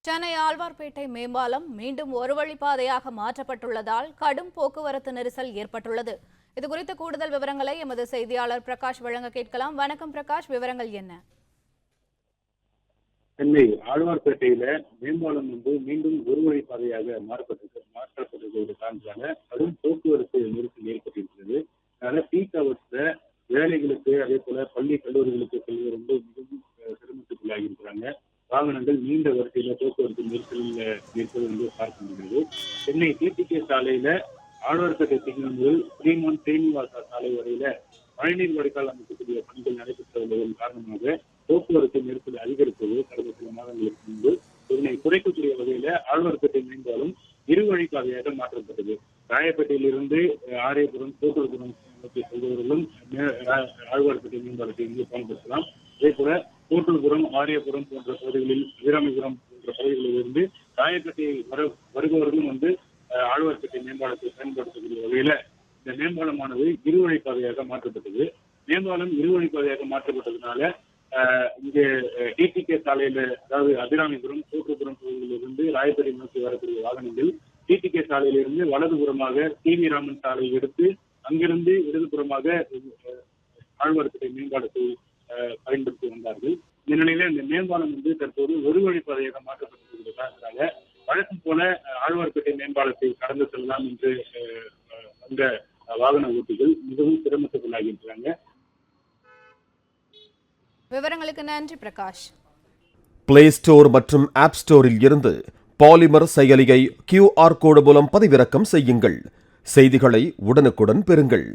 சென்னை ஆழ்வார்பேட்டை மேம்பாலம் மீண்டும் ஒரு வழிப்பாதையாக மாற்றப்பட்டுள்ளதால் கடும் போக்குவரத்து நெரிசல் ஏற்பட்டுள்ளது. இதுகுறித்த கூடுதல் விவரங்களை எமது செய்தியாளர் பிரகாஷ் வழங்க கேட்கலாம். வணக்கம் பிரகாஷ், விவரங்கள் என்ன? சென்னை ஆழ்வார்பேட்டையில மேம்பாலம் மீண்டும் ஒரு வழிப்பாதையாக மாற்றப்பட்டிருக்கிறது காரணத்தால கடும் போக்குவரத்து நெரிசல் ஏற்பட்டிருக்கிறது. அதனால பீக் ஹவர்ஸ்ல வேலைகளுக்கு அதே போல பள்ளி கல்லூரிகளுக்கு செல்வது மிகவும் சிரமத்துக்குள்ளாகி இருக்கிறாங்க. வாகனங்கள் நீண்ட வரிசையில போக்குவரத்து நெரிசலில் இருப்பது பார்க்க முடிகிறது. சென்னை டிடிகே சாலையில ஆழ்வார்பேட்டை சிக்னல் முதல் ஸ்ரீமான் ஸ்ரீனிவாசா சாலை வரையில மழைநீர் வடிகால் அமைக்கக்கூடிய பணிகள் நடைபெற்று வருவதன் காரணமாக போக்குவரத்து நெரிசல் அதிகரிப்பது கடந்த சில மாதங்களுக்கு முன்பு இதனை குறைக்கக்கூடிய வகையில ஆழ்வார்பேட்டை மேம்பாலம் இரு வழிப்பாதையாக மாற்றப்பட்டது. ராயப்பேட்டையிலிருந்து ஆரியபுரம் கோட்டூர்புரம் நோக்கி செல்பவர்களும் ஆழ்வார்பேட்டை மேம்பாலத்தை பயன்படுத்தலாம். அதே போல கோட்டூர்புரம் ஆரியபுரம் போன்ற பகுதிகளில் வீராமிபுரம் போன்ற பகுதிகளில் இருந்து ராயப்பேட்டை வருபவர்களும் ஆழ்வார்பேட்டை மேம்பாலத்தை பயன்படுத்தக்கூடிய வகையில இந்த மேம்பாலமானது இரு வழிப்பாதையாக மாற்றப்பட்டது. மேம்பாலம் இரு வழிப்பாதையாக மாற்றப்பட்டதுனால இங்கே டிடிகே சாலையில, அதாவது அபிராமிபுரம் கோட்டூர்புரம் பகுதியில் இருந்து ராயப்பேட்டை நோக்கி வரக்கூடிய வாகனங்கள் டிடிகே சாலையிலிருந்து வலதுபுறமாக டிவி ராமன் சாலை எடுத்து அங்கிருந்து இடதுபுறமாக ஆழ்வார்பேட்டை மேம்பாலத்தை பயன்படுத்தி வந்தார்கள். இந்த நிலையில இந்த மேம்பாலம் தற்போது ஒரு வழிப்பாதையாக மாற்றப்பட்டிருக்கிறதுனால வழக்கம் போல ஆழ்வார்பேட்டை மேம்பாலத்தை கடந்து செல்லலாம் என்று அந்த வாகன ஓட்டிகள் மிகவும் சிரமத்துக்குள்ளாகி இருக்கிறாங்க. விவரங்களுக்கு நன்றி பிரகாஷ். பிளே ஸ்டோர் மற்றும் ஆப் ஸ்டோரில் இருந்து பாலிமர் செயலியை QR கோடு மூலம் பதிவிறக்கம் செய்யுங்கள். செய்திகளை உடனுக்குடன் பெறுங்கள்.